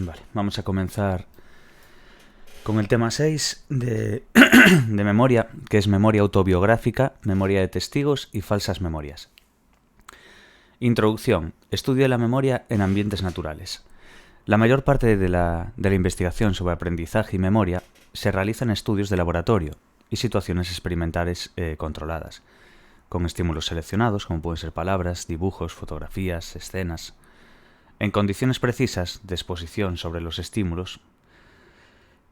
Vale, vamos a comenzar con el tema 6 de memoria, que es memoria autobiográfica, memoria de testigos y falsas memorias. Introducción. Estudio de la memoria en ambientes naturales. La mayor parte de la investigación sobre aprendizaje y memoria se realiza en estudios de laboratorio y situaciones experimentales controladas, con estímulos seleccionados, como pueden ser palabras, dibujos, fotografías, escenas, en condiciones precisas de exposición sobre los estímulos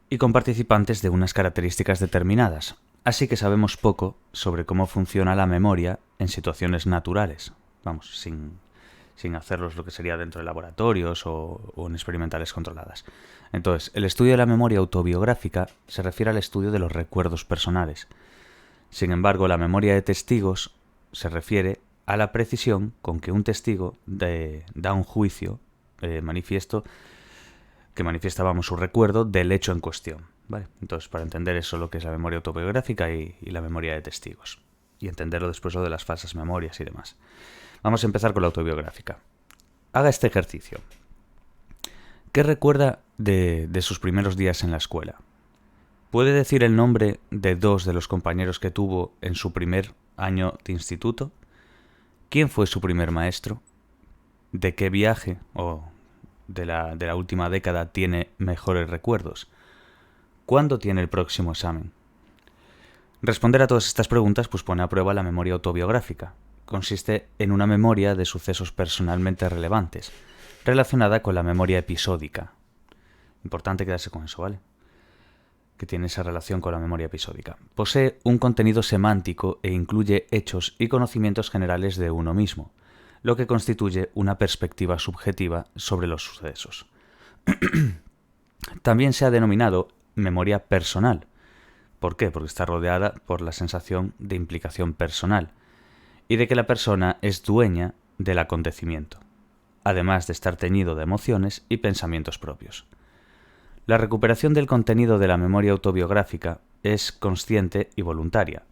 y con participantes de unas características determinadas, así que sabemos poco sobre cómo funciona la memoria en situaciones naturales, vamos, sin hacerlos lo que sería dentro de laboratorios o en experimentales controladas. Entonces, el estudio de la memoria autobiográfica se refiere al estudio de los recuerdos personales. Sin embargo, la memoria de testigos se refiere a la precisión con que un testigo da un juicio manifiesto que manifiesta, su recuerdo del hecho en cuestión, ¿vale? Entonces, para entender eso, lo que es la memoria autobiográfica y la memoria de testigos, y entenderlo después lo de las falsas memorias y demás. Vamos a empezar con la autobiográfica. Haga este ejercicio. ¿Qué recuerda de sus primeros días en la escuela? ¿Puede decir el nombre de 2 de los compañeros que tuvo en su primer año de instituto? ¿Quién fue su primer maestro? ¿De qué viaje o de la última década tiene mejores recuerdos? ¿Cuándo tiene el próximo examen? Responder a todas estas preguntas pone a prueba la memoria autobiográfica. Consiste en una memoria de sucesos personalmente relevantes, relacionada con la memoria episódica. Importante quedarse con eso, ¿vale? Que tiene esa relación con la memoria episódica. Posee un contenido semántico e incluye hechos y conocimientos generales de uno mismo, lo que constituye una perspectiva subjetiva sobre los sucesos. También se ha denominado memoria personal. ¿Por qué? Porque está rodeada por la sensación de implicación personal y de que la persona es dueña del acontecimiento, además de estar teñido de emociones y pensamientos propios. La recuperación del contenido de la memoria autobiográfica es consciente y voluntaria.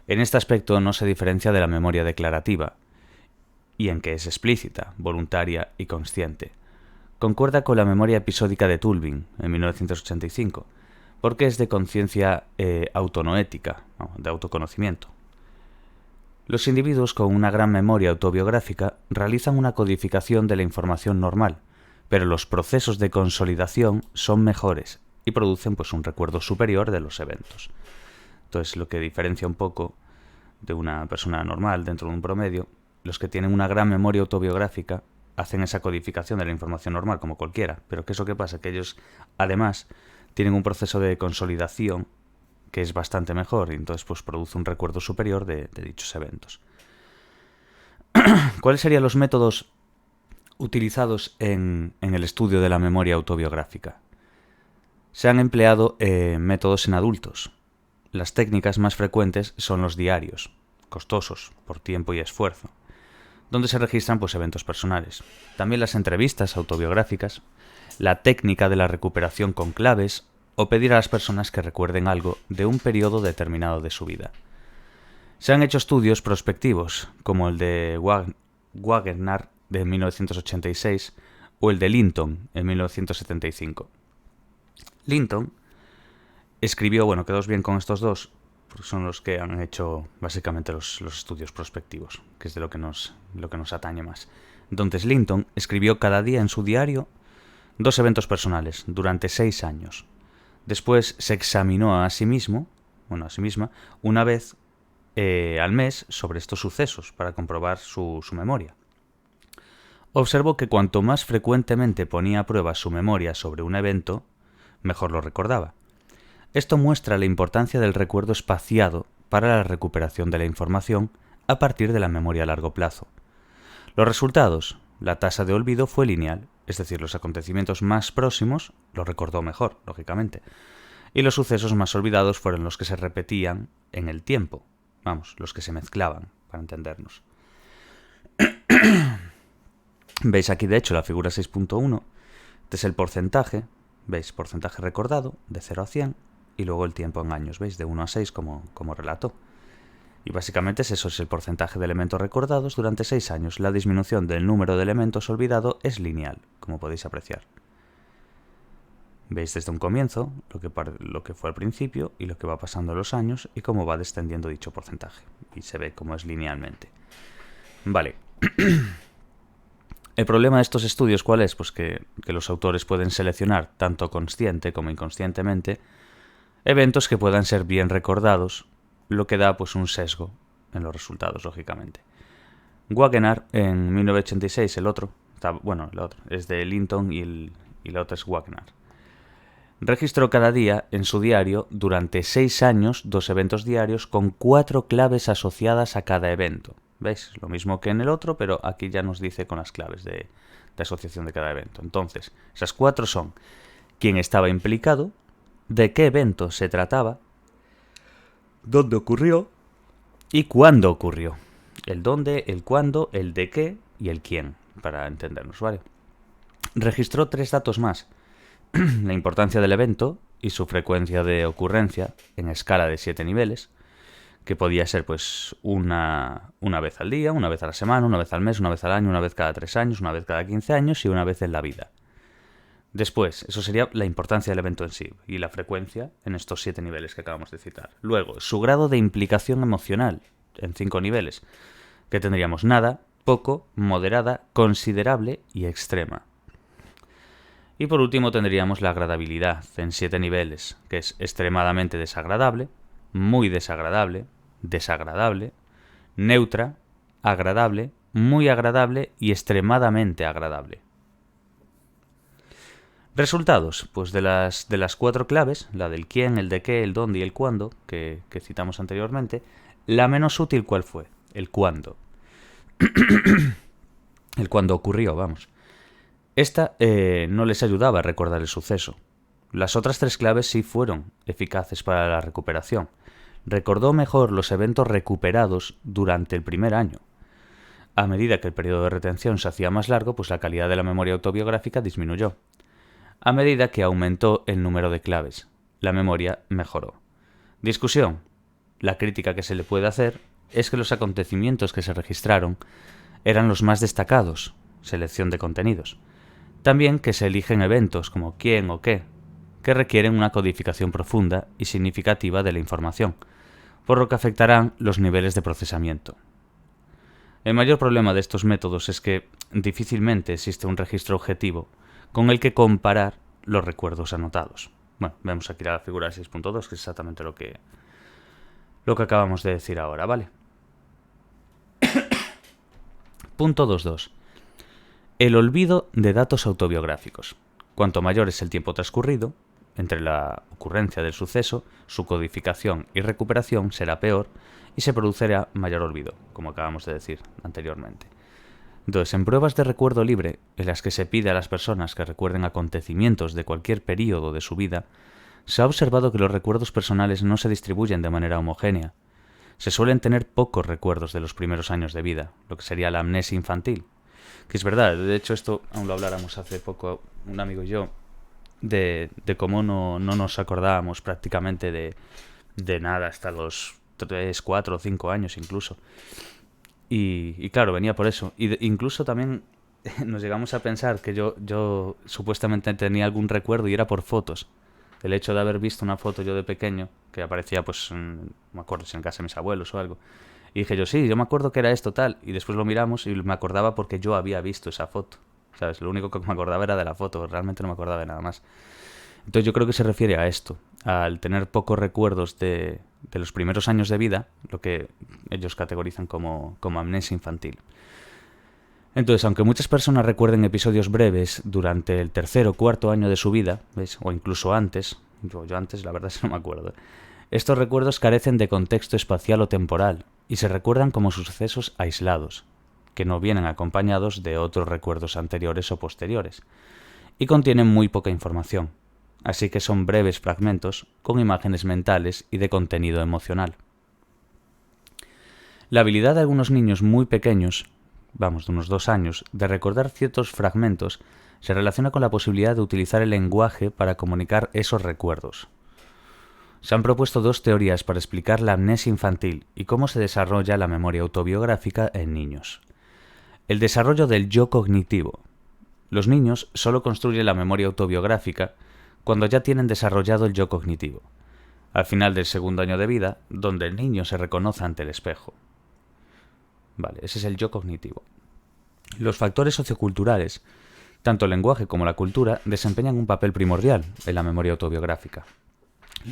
En este aspecto no se diferencia de la memoria declarativa, y en que es explícita, voluntaria y consciente. Concuerda con la memoria episódica de Tulving, en 1985, porque es de conciencia autonoética, de autoconocimiento. Los individuos con una gran memoria autobiográfica realizan una codificación de la información normal, pero los procesos de consolidación son mejores y producen un recuerdo superior de los eventos. Entonces, lo que diferencia un poco de una persona normal dentro de un promedio, los que tienen una gran memoria autobiográfica hacen esa codificación de la información normal como cualquiera, pero ¿qué es lo que pasa? Que ellos, además, tienen un proceso de consolidación que es bastante mejor y entonces produce un recuerdo superior de dichos eventos. ¿Cuáles serían los métodos utilizados en el estudio de la memoria autobiográfica? Se han empleado métodos en adultos. Las técnicas más frecuentes son los diarios, costosos por tiempo y esfuerzo, donde se registran eventos personales. También las entrevistas autobiográficas, la técnica de la recuperación con claves o pedir a las personas que recuerden algo de un periodo determinado de su vida. Se han hecho estudios prospectivos, como el de Wagner de 1986 o el de Linton en 1975. Linton escribió, quedaos bien con estos dos, porque son los que han hecho básicamente los estudios prospectivos, que es de lo que nos atañe más. Entonces Linton escribió cada día en su diario 2 eventos personales durante 6 años. Después se examinó a sí misma, una vez al mes sobre estos sucesos para comprobar su memoria. Observó que cuanto más frecuentemente ponía a prueba su memoria sobre un evento, mejor lo recordaba. Esto muestra la importancia del recuerdo espaciado para la recuperación de la información a partir de la memoria a largo plazo. Los resultados: la tasa de olvido fue lineal, es decir, los acontecimientos más próximos los recordó mejor, lógicamente, y los sucesos más olvidados fueron los que se repetían en el tiempo, los que se mezclaban, para entendernos. Veis aquí, de hecho, la figura 6.1, este es el porcentaje, veis, porcentaje recordado, de 0 a 100, y luego el tiempo en años, veis, de 1 a 6 como relato. Y básicamente eso es el porcentaje de elementos recordados durante 6 años. La disminución del número de elementos olvidados es lineal, como podéis apreciar. Veis desde un comienzo lo que fue al principio y lo que va pasando los años y cómo va descendiendo dicho porcentaje. Y se ve cómo es linealmente. Vale. El problema de estos estudios, ¿cuál es? Pues que los autores pueden seleccionar, tanto consciente como inconscientemente, eventos que puedan ser bien recordados, lo que da pues un sesgo en los resultados, lógicamente. Wagener, en 1986, el otro es de Linton y el otro es Wagener. Registró cada día en su diario, durante 6 años, 2 eventos diarios con 4 claves asociadas a cada evento. ¿Veis? Lo mismo que en el otro, pero aquí ya nos dice con las claves de asociación de cada evento. Entonces, esas 4 son: quién estaba implicado, de qué evento se trataba, dónde ocurrió y cuándo ocurrió. El dónde, el cuándo, el de qué y el quién, para entendernos, ¿vale? Registró 3 datos más: la importancia del evento y su frecuencia de ocurrencia en escala de 7 niveles, que podía ser pues una vez al día, una vez a la semana, una vez al mes, una vez al año, una vez cada 3 años, una vez cada 15 años y una vez en la vida. Después, eso sería la importancia del evento en sí y la frecuencia en estos 7 niveles que acabamos de citar. Luego, su grado de implicación emocional en 5 niveles, que tendríamos nada, poco, moderada, considerable y extrema. Y por último tendríamos la agradabilidad en 7 niveles, que es extremadamente desagradable, muy desagradable, desagradable, neutra, agradable, muy agradable y extremadamente agradable. Resultados, pues de las 4 claves, la del quién, el de qué, el dónde y el cuándo, que citamos anteriormente, la menos útil, ¿cuál fue? El cuándo. El cuándo ocurrió, vamos. Esta no les ayudaba a recordar el suceso. Las otras 3 claves sí fueron eficaces para la recuperación. Recordó mejor los eventos recuperados durante el primer año. A medida que el periodo de retención se hacía más largo, pues la calidad de la memoria autobiográfica disminuyó. A medida que aumentó el número de claves, la memoria mejoró. Discusión. La crítica que se le puede hacer es que los acontecimientos que se registraron eran los más destacados, selección de contenidos. También que se eligen eventos como quién o qué, que requieren una codificación profunda y significativa de la información, por lo que afectarán los niveles de procesamiento. El mayor problema de estos métodos es que difícilmente existe un registro objetivo con el que comparar los recuerdos anotados. Bueno, vemos aquí la figura 6.2, que es exactamente lo que acabamos de decir ahora, ¿vale? Punto 2.2. El olvido de datos autobiográficos. Cuanto mayor es el tiempo transcurrido entre la ocurrencia del suceso, su codificación y recuperación será peor y se producirá mayor olvido, como acabamos de decir anteriormente. Entonces, en pruebas de recuerdo libre, en las que se pide a las personas que recuerden acontecimientos de cualquier período de su vida, se ha observado que los recuerdos personales no se distribuyen de manera homogénea. Se suelen tener pocos recuerdos de los primeros años de vida, lo que sería la amnesia infantil. Que es verdad, de hecho esto aún lo habláramos hace poco un amigo y yo, de cómo no nos acordábamos prácticamente de nada hasta los 3, 4 o 5 años incluso. Y claro, venía por eso. Incluso también nos llegamos a pensar que yo supuestamente tenía algún recuerdo y era por fotos. El hecho de haber visto una foto yo de pequeño, que aparecía pues, me acuerdo si en casa de mis abuelos o algo. Y dije yo, sí, yo me acuerdo que era esto tal. Y después lo miramos y me acordaba porque yo había visto esa foto. ¿Sabes? Lo único que me acordaba era de la foto, realmente no me acordaba de nada más. Entonces yo creo que se refiere a esto, al tener pocos recuerdos de los primeros años de vida, lo que ellos categorizan como amnesia infantil. Entonces, aunque muchas personas recuerden episodios breves durante el 3.º o 4.º año de su vida, ¿ves? O incluso antes, yo antes la verdad es que no me acuerdo, estos recuerdos carecen de contexto espacial o temporal y se recuerdan como sucesos aislados, que no vienen acompañados de otros recuerdos anteriores o posteriores, y contienen muy poca información, así que son breves fragmentos con imágenes mentales y de contenido emocional. La habilidad de algunos niños muy pequeños, de unos 2 años, de recordar ciertos fragmentos se relaciona con la posibilidad de utilizar el lenguaje para comunicar esos recuerdos. Se han propuesto 2 teorías para explicar la amnesia infantil y cómo se desarrolla la memoria autobiográfica en niños. El desarrollo del yo cognitivo. Los niños solo construyen la memoria autobiográfica cuando ya tienen desarrollado el yo cognitivo, al final del segundo año de vida, donde el niño se reconoce ante el espejo. Vale, ese es el yo cognitivo. Los factores socioculturales, tanto el lenguaje como la cultura, desempeñan un papel primordial en la memoria autobiográfica.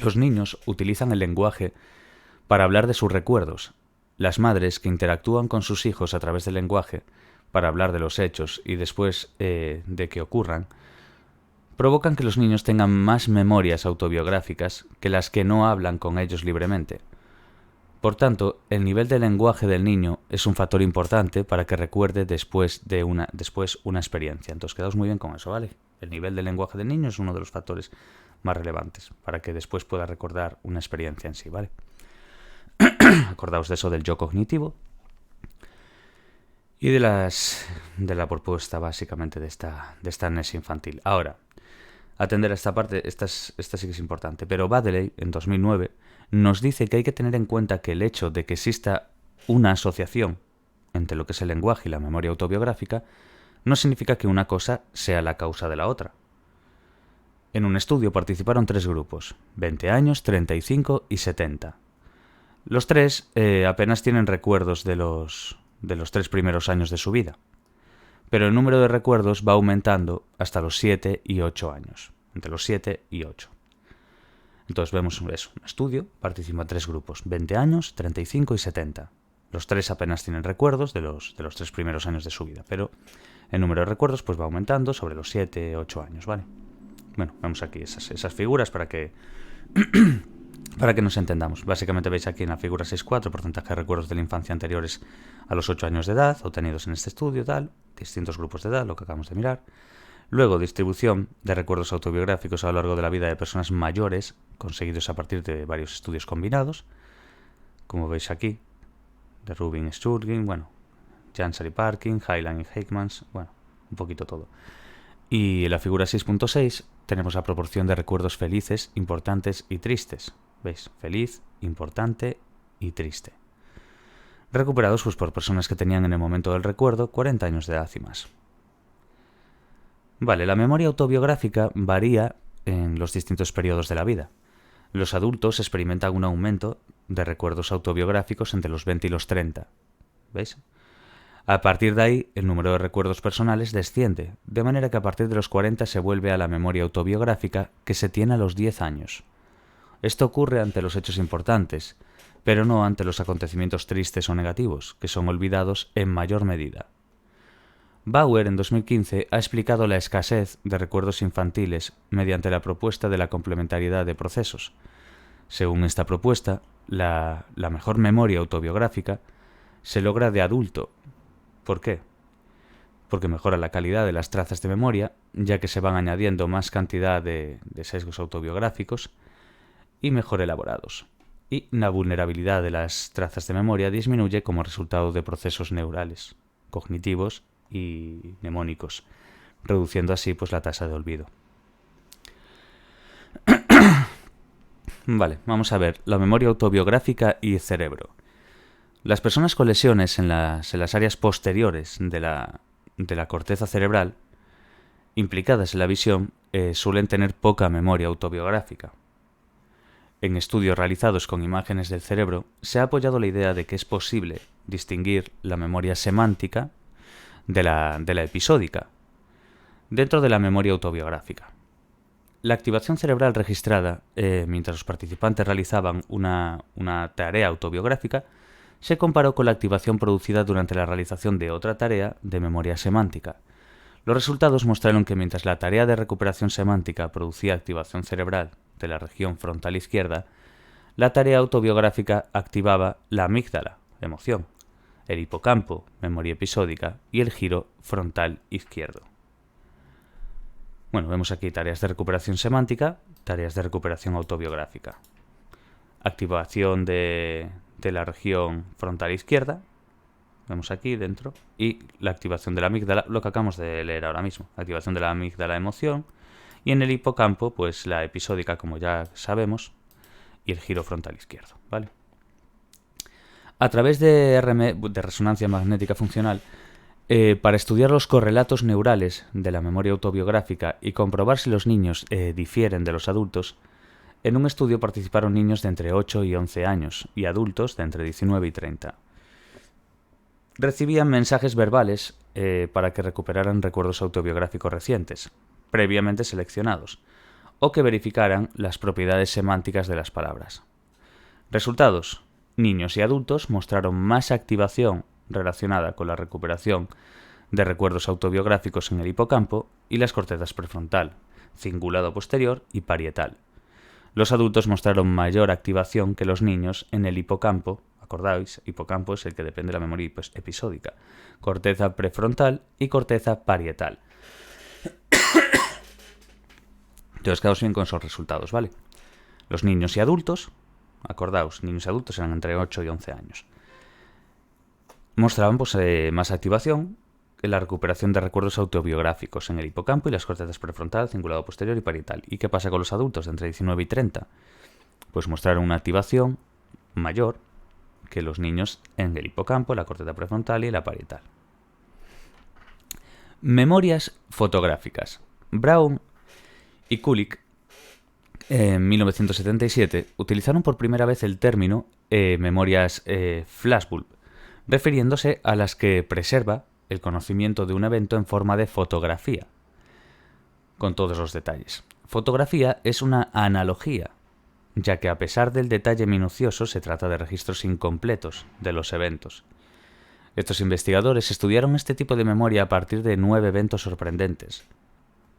Los niños utilizan el lenguaje para hablar de sus recuerdos. Las madres, que interactúan con sus hijos a través del lenguaje para hablar de los hechos y después de que ocurran, provocan que los niños tengan más memorias autobiográficas que las que no hablan con ellos libremente. Por tanto, el nivel de lenguaje del niño es un factor importante para que recuerde después una experiencia. Entonces, quedaos muy bien con eso, ¿vale? El nivel de lenguaje del niño es uno de los factores más relevantes para que después pueda recordar una experiencia en sí, ¿vale? Acordaos de eso del yo cognitivo y de la propuesta básicamente de esta amnesia infantil. Ahora, atender a esta parte, esta sí que es importante, pero Baddeley, en 2009, nos dice que hay que tener en cuenta que el hecho de que exista una asociación entre lo que es el lenguaje y la memoria autobiográfica no significa que una cosa sea la causa de la otra. En un estudio participaron 3 grupos, 20 años, 35 y 70. Los 3 apenas tienen recuerdos de los 3 primeros años de su vida, pero el número de recuerdos va aumentando hasta los 7 y 8 años, entre los 7 y 8. Entonces vemos eso, un estudio, participan 3 grupos, 20 años, 35 y 70. Los 3 apenas tienen recuerdos de los 3 primeros años de su vida, pero el número de recuerdos pues va aumentando sobre los 7, 8 años, ¿vale? Bueno, vemos aquí esas figuras para que nos entendamos. Básicamente veis aquí en la figura 6.4 porcentaje de recuerdos de la infancia anteriores a los 8 años de edad, obtenidos en este estudio, tal, distintos grupos de edad, lo que acabamos de mirar. Luego, distribución de recuerdos autobiográficos a lo largo de la vida de personas mayores, conseguidos a partir de varios estudios combinados, como veis aquí, de Rubin y Sturgin, bueno, Jansar y Parkin, Hyland y Heikmans, bueno, un poquito todo. Y en la figura 6.6 tenemos la proporción de recuerdos felices, importantes y tristes. ¿Veis? Feliz, importante y triste. Recuperados pues, por personas que tenían en el momento del recuerdo 40 años de edad y más. Vale, la memoria autobiográfica varía en los distintos periodos de la vida. Los adultos experimentan un aumento de recuerdos autobiográficos entre los 20 y los 30. ¿Veis? A partir de ahí, el número de recuerdos personales desciende, de manera que a partir de los 40 se vuelve a la memoria autobiográfica que se tiene a los 10 años. Esto ocurre ante los hechos importantes, pero no ante los acontecimientos tristes o negativos, que son olvidados en mayor medida. Bauer, en 2015, ha explicado la escasez de recuerdos infantiles mediante la propuesta de la complementariedad de procesos. Según esta propuesta, la mejor memoria autobiográfica se logra de adulto. ¿Por qué? Porque mejora la calidad de las trazas de memoria, ya que se van añadiendo más cantidad de sesgos autobiográficos y mejor elaborados. Y la vulnerabilidad de las trazas de memoria disminuye como resultado de procesos neurales, cognitivos y mnemónicos, reduciendo así pues la tasa de olvido. Vale, vamos a ver la memoria autobiográfica y el cerebro. Las personas con lesiones en las áreas posteriores de la corteza cerebral implicadas en la visión suelen tener poca memoria autobiográfica. En estudios realizados con imágenes del cerebro se ha apoyado la idea de que es posible distinguir la memoria semántica de la episódica dentro de la memoria autobiográfica. La activación cerebral registrada mientras los participantes realizaban una tarea autobiográfica se comparó con la activación producida durante la realización de otra tarea de memoria semántica. Los resultados mostraron que mientras la tarea de recuperación semántica producía activación cerebral de la región frontal izquierda, la tarea autobiográfica activaba la amígdala, emoción, el hipocampo, memoria episódica, y el giro frontal izquierdo. Bueno, vemos aquí tareas de recuperación semántica, tareas de recuperación autobiográfica. Activación de la región frontal izquierda, vemos aquí dentro, y la activación de la amígdala, lo que acabamos de leer ahora mismo, activación de la amígdala emoción, y en el hipocampo, pues la episódica, como ya sabemos, y el giro frontal izquierdo, ¿vale? A través de resonancia magnética funcional, Para estudiar los correlatos neurales de la memoria autobiográfica y comprobar si los niños difieren de los adultos, en un estudio participaron niños de entre 8 y 11 años y adultos de entre 19 y 30. Recibían mensajes verbales para que recuperaran recuerdos autobiográficos recientes, previamente seleccionados, o que verificaran las propiedades semánticas de las palabras. Resultados: niños y adultos mostraron más activación relacionada con la recuperación de recuerdos autobiográficos en el hipocampo y las cortezas prefrontal, cingulado posterior y parietal. Los adultos mostraron mayor activación que los niños en el hipocampo. Acordáis, hipocampo es el que depende de la memoria episódica, corteza prefrontal y corteza parietal. Entonces, quedaos bien con esos resultados, ¿vale? Los niños y adultos, acordaos, niños y adultos eran entre 8 y 11 años, mostraban más activación en la recuperación de recuerdos autobiográficos en el hipocampo y las cortezas prefrontal, cingulado posterior y parietal. ¿Y qué pasa con los adultos de entre 19 y 30? Pues mostraron una activación mayor que los niños en el hipocampo, la corteza prefrontal y la parietal. Memorias fotográficas. Brown y Kulik, en 1977, utilizaron por primera vez el término memorias flashbulb, refiriéndose a las que preserva el conocimiento de un evento en forma de fotografía, con todos los detalles. Fotografía es una analogía, ya que a pesar del detalle minucioso se trata de registros incompletos de los eventos. Estos investigadores estudiaron este tipo de memoria a partir de 9 eventos sorprendentes.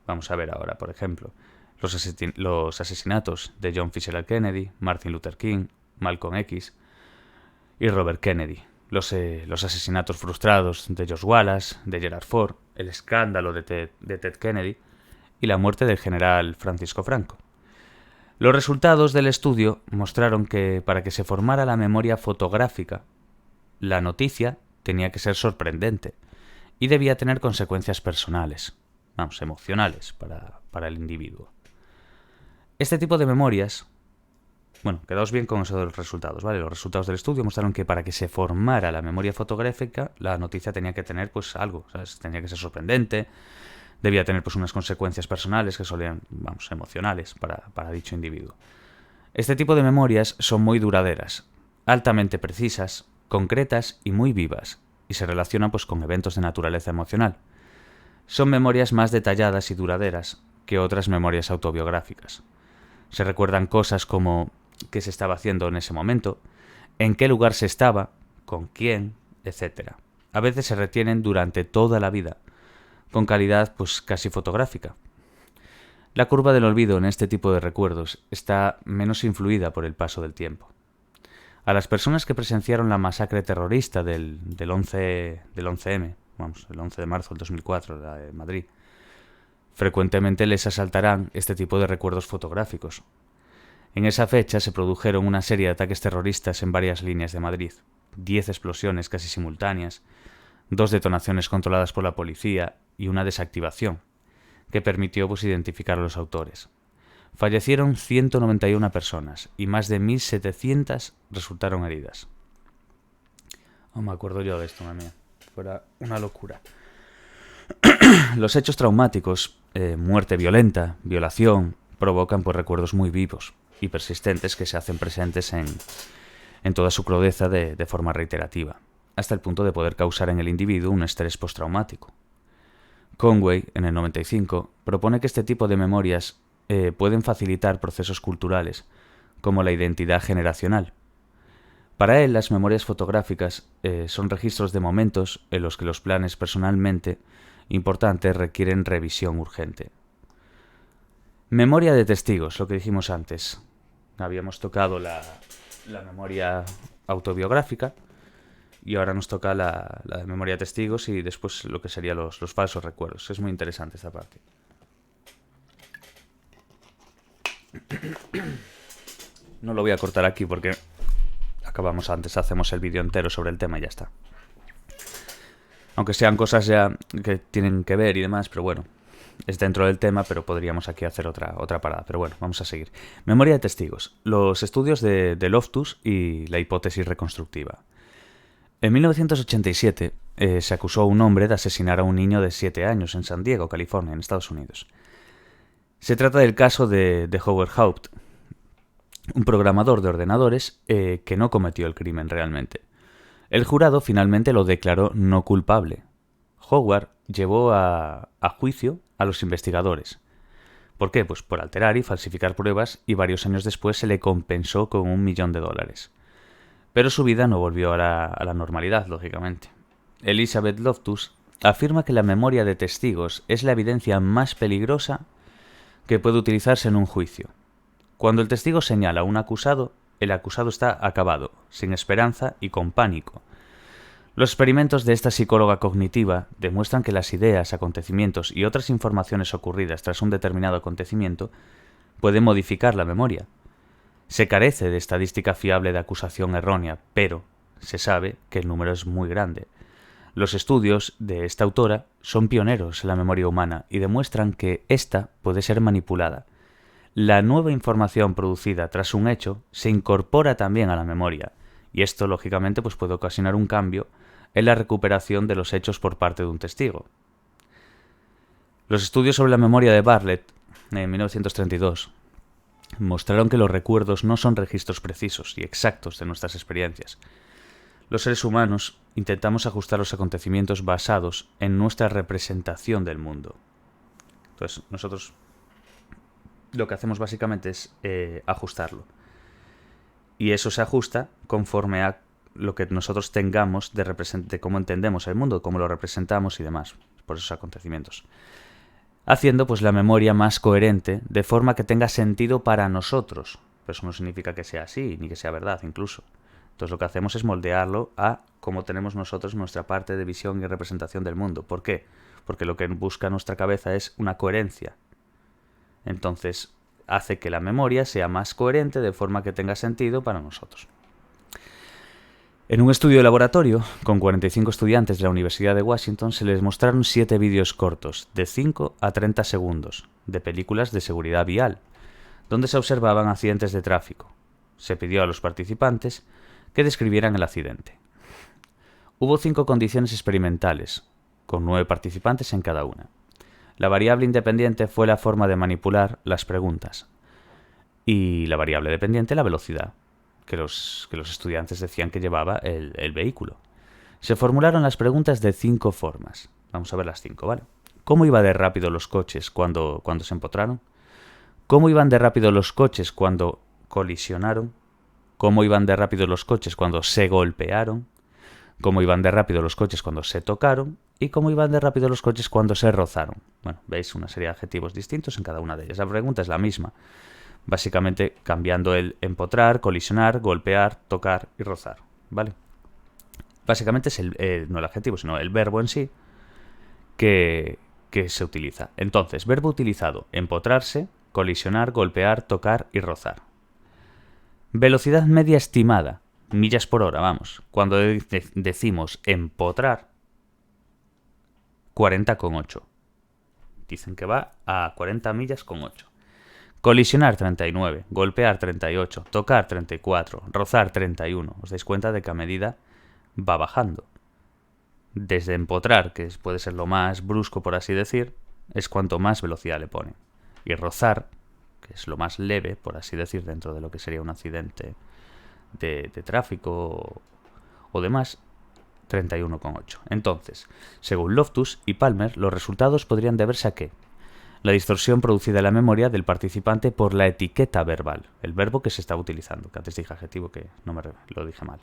Vamos a ver ahora, por ejemplo, los asesinatos de John Fitzgerald Kennedy, Martin Luther King, Malcolm X y Robert Kennedy, los asesinatos frustrados de George Wallace, de Gerald Ford, el escándalo de Ted Kennedy y la muerte del general Francisco Franco. Los resultados del estudio mostraron que para que se formara la memoria fotográfica, la noticia tenía que ser sorprendente y debía tener consecuencias personales, emocionales para el individuo. Este tipo de memorias, quedaos bien con eso de los resultados, ¿vale? Los resultados del estudio mostraron que para que se formara la memoria fotográfica, la noticia tenía que tener algo, ¿sabes? Tenía que ser sorprendente, debía tener unas consecuencias personales que solían, emocionales para dicho individuo. Este tipo de memorias son muy duraderas, altamente precisas, concretas y muy vivas, y se relacionan con eventos de naturaleza emocional. Son memorias más detalladas y duraderas que otras memorias autobiográficas. Se recuerdan cosas como qué se estaba haciendo en ese momento, en qué lugar se estaba, con quién, etc. A veces se retienen durante toda la vida, con calidad casi fotográfica. La curva del olvido en este tipo de recuerdos está menos influida por el paso del tiempo. A las personas que presenciaron la masacre terrorista del 11M, el 11 de marzo del 2004, la de Madrid, frecuentemente les asaltarán este tipo de recuerdos fotográficos. En esa fecha se produjeron una serie de ataques terroristas en varias líneas de Madrid, 10 explosiones casi simultáneas, 2 detonaciones controladas por la policía y una desactivación, que permitió identificar a los autores. Fallecieron 191 personas y más de 1.700 resultaron heridas. No me acuerdo yo de esto, madre mía. Fuera una locura. Los hechos traumáticos, muerte violenta, violación, provocan recuerdos muy vivos y persistentes que se hacen presentes en toda su crudeza de forma reiterativa, hasta el punto de poder causar en el individuo un estrés postraumático. Conway, en el 95, propone que este tipo de memorias pueden facilitar procesos culturales, como la identidad generacional. Para él, las memorias fotográficas son registros de momentos en los que los planes personalmente importantes requieren revisión urgente. Memoria de testigos, lo que dijimos antes. Habíamos tocado la memoria autobiográfica y ahora nos toca la memoria de testigos y después lo que serían los falsos recuerdos. Es muy interesante esta parte. No lo voy a cortar aquí porque acabamos antes, hacemos el vídeo entero sobre el tema y ya está. Aunque sean cosas ya que tienen que ver y demás, pero bueno, es dentro del tema, pero podríamos aquí hacer otra parada. Pero bueno, vamos a seguir. Memoria de testigos. Los estudios de Loftus y la hipótesis reconstructiva. En 1987 se acusó a un hombre de asesinar a un niño de 7 años en San Diego, California, en Estados Unidos. Se trata del caso de Howard Haupt, un programador de ordenadores que no cometió el crimen realmente. El jurado finalmente lo declaró no culpable. Howard llevó a juicio a los investigadores. ¿Por qué? Pues por alterar y falsificar pruebas, y varios años después se le compensó con $1 millón. Pero su vida no volvió a la normalidad, lógicamente. Elizabeth Loftus afirma que la memoria de testigos es la evidencia más peligrosa que puede utilizarse en un juicio. Cuando el testigo señala a un acusado, el acusado está acabado, sin esperanza y con pánico. Los experimentos de esta psicóloga cognitiva demuestran que las ideas, acontecimientos y otras informaciones ocurridas tras un determinado acontecimiento pueden modificar la memoria. Se carece de estadística fiable de acusación errónea, pero se sabe que el número es muy grande. Los estudios de esta autora son pioneros en la memoria humana y demuestran que ésta puede ser manipulada. La nueva información producida tras un hecho se incorpora también a la memoria, y esto lógicamente pues puede ocasionar un cambio en la recuperación de los hechos por parte de un testigo. Los estudios sobre la memoria de Bartlett, en 1932, mostraron que los recuerdos no son registros precisos y exactos de nuestras experiencias. Los seres humanos intentamos ajustar los acontecimientos basados en nuestra representación del mundo. Entonces, nosotros lo que hacemos básicamente es ajustarlo. Y eso se ajusta conforme a lo que nosotros tengamos de cómo entendemos el mundo, cómo lo representamos y demás, por esos acontecimientos. Haciendo pues la memoria más coherente, de forma que tenga sentido para nosotros. Pero eso no significa que sea así, ni que sea verdad incluso. Entonces lo que hacemos es moldearlo a cómo tenemos nosotros nuestra parte de visión y representación del mundo. ¿Por qué? Porque lo que busca nuestra cabeza es una coherencia. Entonces hace que la memoria sea más coherente de forma que tenga sentido para nosotros. En un estudio de laboratorio, con 45 estudiantes de la Universidad de Washington, se les mostraron 7 vídeos cortos, de 5 a 30 segundos, de películas de seguridad vial, donde se observaban accidentes de tráfico. Se pidió a los participantes que describieran el accidente. Hubo 5 condiciones experimentales, con 9 participantes en cada una. La variable independiente fue la forma de manipular las preguntas, y la variable dependiente la velocidad que los estudiantes decían que llevaba el vehículo. Se formularon las preguntas de 5 formas. Vamos a ver las 5, ¿vale? ¿Cómo iban de rápido los coches cuando se empotraron? ¿Cómo iban de rápido los coches cuando colisionaron? ¿Cómo iban de rápido los coches cuando se golpearon? ¿Cómo iban de rápido los coches cuando se tocaron? ¿Y cómo iban de rápido los coches cuando se rozaron? Bueno, veis una serie de adjetivos distintos en cada una de ellas. La pregunta es la misma. Básicamente cambiando el empotrar, colisionar, golpear, tocar y rozar, ¿vale? Básicamente es no el adjetivo, sino el verbo en sí que se utiliza. Entonces, verbo utilizado: empotrarse, colisionar, golpear, tocar y rozar. Velocidad media estimada, millas por hora, vamos. Cuando decimos empotrar, 40,8. Dicen que va a 40 millas con 8. Colisionar 39, golpear 38, tocar 34, rozar 31. Os dais cuenta de que a medida va bajando. Desde empotrar, que puede ser lo más brusco por así decir, es cuanto más velocidad le ponen. Y rozar, que es lo más leve, por así decir, dentro de lo que sería un accidente de tráfico o demás, 31,8. Entonces, según Loftus y Palmer, los resultados podrían deberse a ¿qué? La distorsión producida en la memoria del participante por la etiqueta verbal, el verbo que se estaba utilizando, que antes dije adjetivo, que no lo dije mal.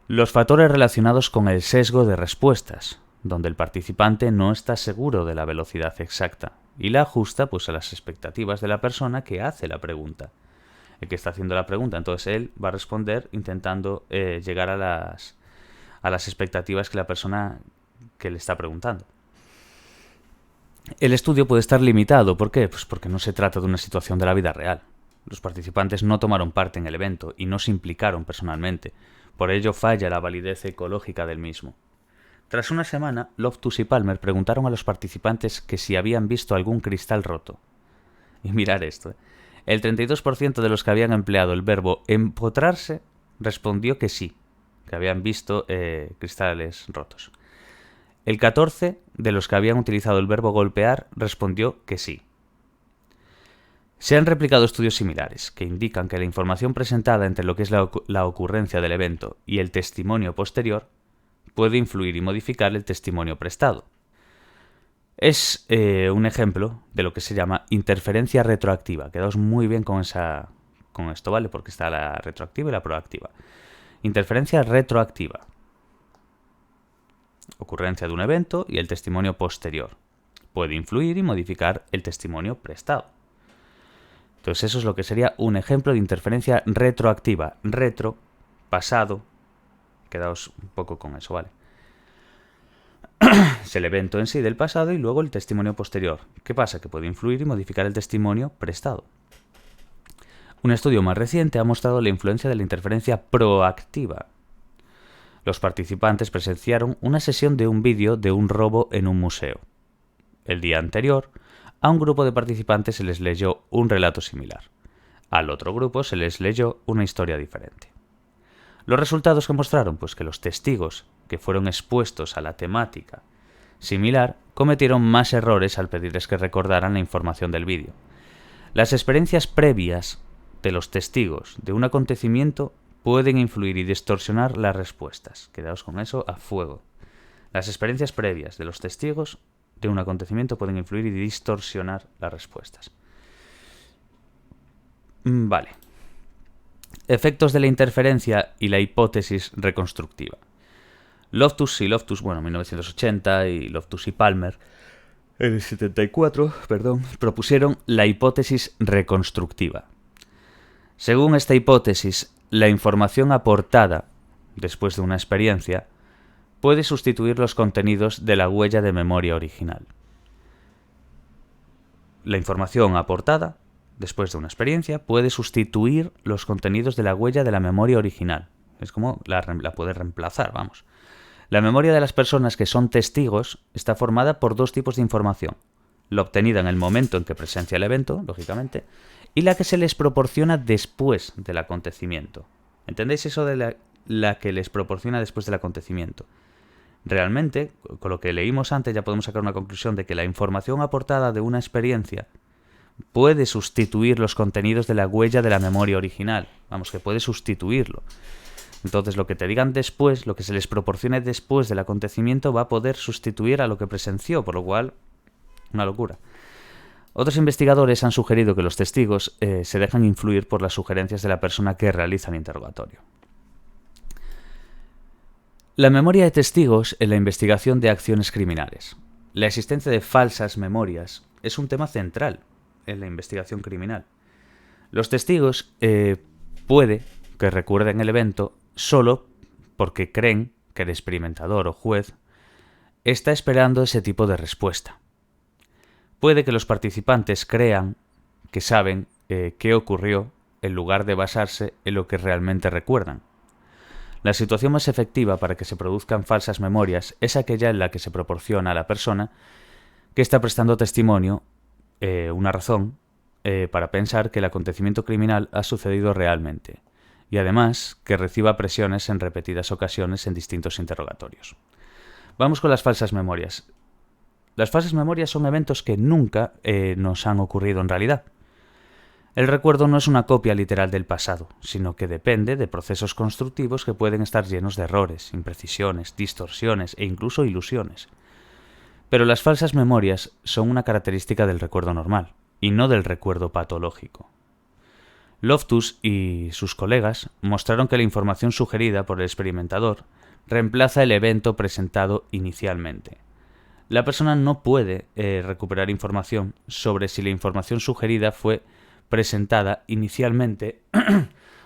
Los factores relacionados con el sesgo de respuestas, donde el participante no está seguro de la velocidad exacta y la ajusta pues a las expectativas de la persona que hace la pregunta. El que está haciendo la pregunta, entonces él va a responder intentando llegar a las expectativas que la persona que le está preguntando. El estudio puede estar limitado. ¿Por qué? Pues porque no se trata de una situación de la vida real. Los participantes no tomaron parte en el evento y no se implicaron personalmente. Por ello falla la validez ecológica del mismo. Tras una semana, Loftus y Palmer preguntaron a los participantes que si habían visto algún cristal roto. Y mirar esto, El 32% de los que habían empleado el verbo empotrarse respondió que sí, que habían visto cristales rotos. El 14 de los que habían utilizado el verbo golpear respondió que sí. Se han replicado estudios similares que indican que la información presentada entre lo que es la ocurrencia del evento y el testimonio posterior puede influir y modificar el testimonio prestado. Es un ejemplo de lo que se llama interferencia retroactiva. Quedaos muy bien con esto, ¿vale? Porque está la retroactiva y la proactiva. Interferencia retroactiva. Ocurrencia de un evento y el testimonio posterior. Puede influir y modificar el testimonio prestado. Entonces eso es lo que sería un ejemplo de interferencia retroactiva. Retro, pasado. Quedaos un poco con eso, ¿vale? Es el evento en sí del pasado y luego el testimonio posterior. ¿Qué pasa? Que puede influir y modificar el testimonio prestado. Un estudio más reciente ha mostrado la influencia de la interferencia proactiva. Los participantes presenciaron una sesión de un vídeo de un robo en un museo. El día anterior, a un grupo de participantes se les leyó un relato similar. Al otro grupo se les leyó una historia diferente. Los resultados que mostraron, pues que los testigos que fueron expuestos a la temática similar cometieron más errores al pedirles que recordaran la información del vídeo. Las experiencias previas de los testigos de un acontecimiento pueden influir y distorsionar las respuestas. Quedaos con eso a fuego. Las experiencias previas de los testigos de un acontecimiento pueden influir y distorsionar las respuestas. Vale. Efectos de la interferencia y la hipótesis reconstructiva. Loftus, 1980, y Loftus y Palmer, en el 74, propusieron la hipótesis reconstructiva. Según esta hipótesis, la información aportada después de una experiencia puede sustituir los contenidos de la huella de memoria original. La información aportada después de una experiencia puede sustituir los contenidos de la huella de la memoria original. Es como la puede reemplazar, vamos. La memoria de las personas que son testigos está formada por dos tipos de información. La obtenida en el momento en que presencia el evento, lógicamente, y la que se les proporciona después del acontecimiento. ¿Entendéis eso de la que les proporciona después del acontecimiento? Realmente, con lo que leímos antes, ya podemos sacar una conclusión de que la información aportada de una experiencia puede sustituir los contenidos de la huella de la memoria original. Vamos, que puede sustituirlo. Entonces, lo que te digan después, lo que se les proporcione después del acontecimiento, va a poder sustituir a lo que presenció, por lo cual, una locura. Otros investigadores han sugerido que los testigos se dejan influir por las sugerencias de la persona que realiza el interrogatorio. La memoria de testigos en la investigación de acciones criminales. La existencia de falsas memorias es un tema central en la investigación criminal. Los testigos puede que recuerden el evento solo porque creen que el experimentador o juez está esperando ese tipo de respuesta. Puede que los participantes crean que saben qué ocurrió en lugar de basarse en lo que realmente recuerdan. La situación más efectiva para que se produzcan falsas memorias es aquella en la que se proporciona a la persona que está prestando testimonio una razón para pensar que el acontecimiento criminal ha sucedido realmente, y además que reciba presiones en repetidas ocasiones en distintos interrogatorios. Vamos con las falsas memorias. Las falsas memorias son eventos que nunca nos han ocurrido en realidad. El recuerdo no es una copia literal del pasado, sino que depende de procesos constructivos que pueden estar llenos de errores, imprecisiones, distorsiones e incluso ilusiones. Pero las falsas memorias son una característica del recuerdo normal, y no del recuerdo patológico. Loftus y sus colegas mostraron que la información sugerida por el experimentador reemplaza el evento presentado inicialmente. La persona no puede recuperar información sobre si la información sugerida fue presentada inicialmente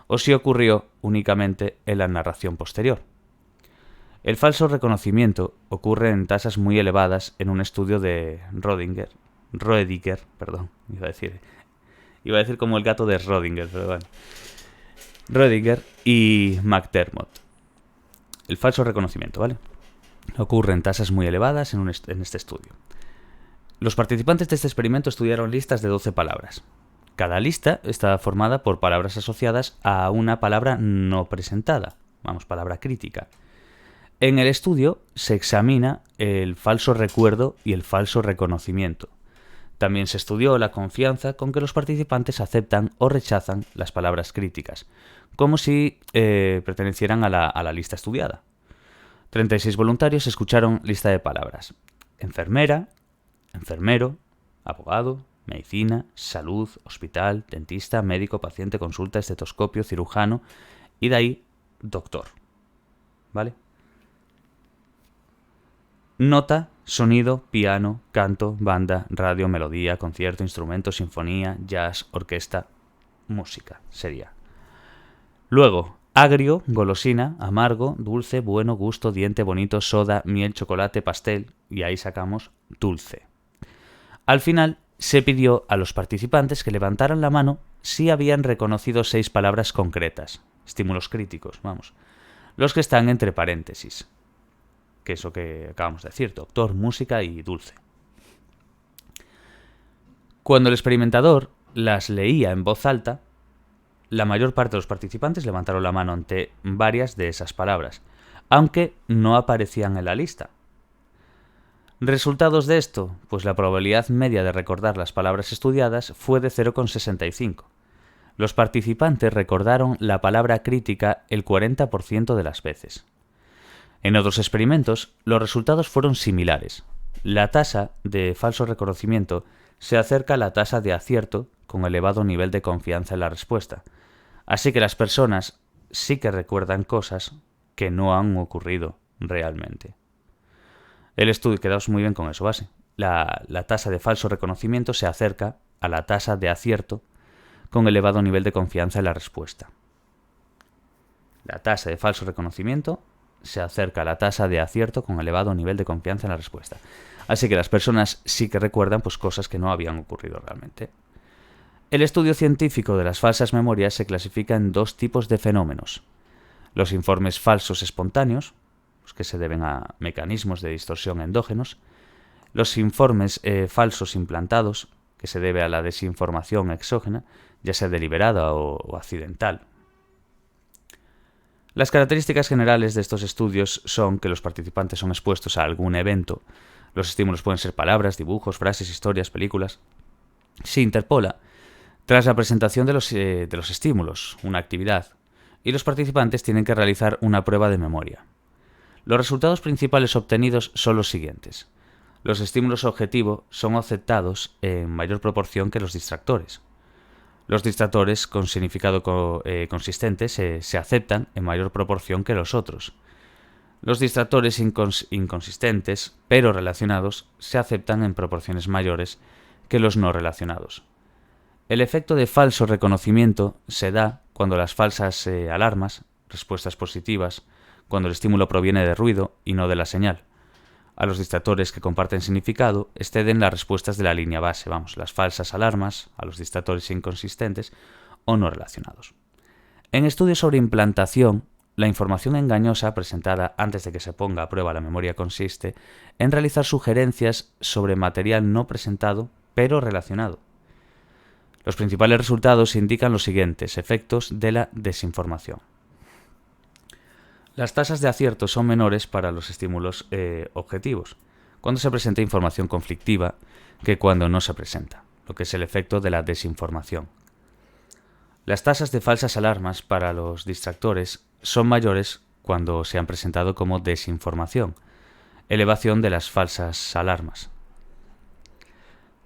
o si ocurrió únicamente en la narración posterior. El falso reconocimiento ocurre en tasas muy elevadas en un estudio de Rödiger, iba a decir como el gato de Rödiger, pero bueno. Rödiger y McDermott. El falso reconocimiento, ¿vale? Ocurre en tasas muy elevadas en este estudio. Los participantes de este experimento estudiaron listas de 12 palabras. Cada lista está formada por palabras asociadas a una palabra no presentada. vamos, palabra crítica. En el estudio se examina el falso recuerdo y el falso reconocimiento. También se estudió la confianza con que los participantes aceptan o rechazan las palabras críticas, como si pertenecieran a la lista estudiada. 36 voluntarios escucharon lista de palabras: enfermera, enfermero, abogado, medicina, salud, hospital, dentista, médico, paciente, consulta, estetoscopio, cirujano y de ahí doctor. ¿Vale? Nota, sonido, piano, canto, banda, radio, melodía, concierto, instrumento, sinfonía, jazz, orquesta, música sería. Luego, agrio, golosina, amargo, dulce, bueno, gusto, diente, bonito, soda, miel, chocolate, pastel, y ahí sacamos dulce. Al final, se pidió a los participantes que levantaran la mano si habían reconocido 6 palabras concretas, estímulos críticos, vamos, los que están entre paréntesis, que es lo que acabamos de decir, doctor, música y dulce. Cuando el experimentador las leía en voz alta, la mayor parte de los participantes levantaron la mano ante varias de esas palabras, aunque no aparecían en la lista. ¿Resultados de esto? Pues la probabilidad media de recordar las palabras estudiadas fue de 0,65. Los participantes recordaron la palabra crítica el 40% de las veces. En otros experimentos, los resultados fueron similares. La tasa de falso reconocimiento se acerca a la tasa de acierto con elevado nivel de confianza en la respuesta. Así que las personas sí que recuerdan cosas que no han ocurrido realmente. El estudio, quedaos muy bien con eso, base. La tasa de falso reconocimiento se acerca a la tasa de acierto con elevado nivel de confianza en la respuesta. La tasa de falso reconocimiento se acerca a la tasa de acierto con elevado nivel de confianza en la respuesta. Así que las personas sí que recuerdan pues, cosas que no habían ocurrido realmente. El estudio científico de las falsas memorias se clasifica en 2 tipos de fenómenos. Los informes falsos espontáneos, pues, que se deben a mecanismos de distorsión endógenos. Los informes falsos implantados, que se debe a la desinformación exógena, ya sea deliberada o accidental. Las características generales de estos estudios son que los participantes son expuestos a algún evento. Los estímulos pueden ser palabras, dibujos, frases, historias, películas. Se interpola tras la presentación de los estímulos, una actividad, y los participantes tienen que realizar una prueba de memoria. Los resultados principales obtenidos son los siguientes. Los estímulos objetivo son aceptados en mayor proporción que los distractores. Los distractores con significado consistente se aceptan en mayor proporción que los otros. Los distractores inconsistentes, pero relacionados, se aceptan en proporciones mayores que los no relacionados. El efecto de falso reconocimiento se da cuando las falsas alarmas, respuestas positivas, cuando el estímulo proviene de ruido y no de la señal. A los distractores que comparten significado exceden las respuestas de la línea base, las falsas alarmas, a los distractores inconsistentes o no relacionados. En estudios sobre implantación, la información engañosa presentada antes de que se ponga a prueba la memoria consiste en realizar sugerencias sobre material no presentado pero relacionado. Los principales resultados indican los siguientes efectos de la desinformación. Las tasas de acierto son menores para los estímulos objetivos, cuando se presenta información conflictiva, que cuando no se presenta, lo que es el efecto de la desinformación. Las tasas de falsas alarmas para los distractores son mayores cuando se han presentado como desinformación, elevación de las falsas alarmas.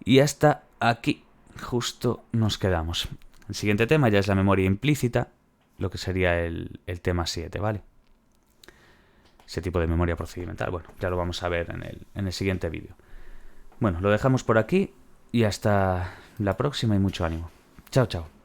Y hasta aquí justo nos quedamos. El siguiente tema ya es la memoria implícita, lo que sería el tema 7, ¿vale? Ese tipo de memoria procedimental, bueno, ya lo vamos a ver en el siguiente vídeo. Bueno, lo dejamos por aquí y hasta la próxima y mucho ánimo. Chao, chao.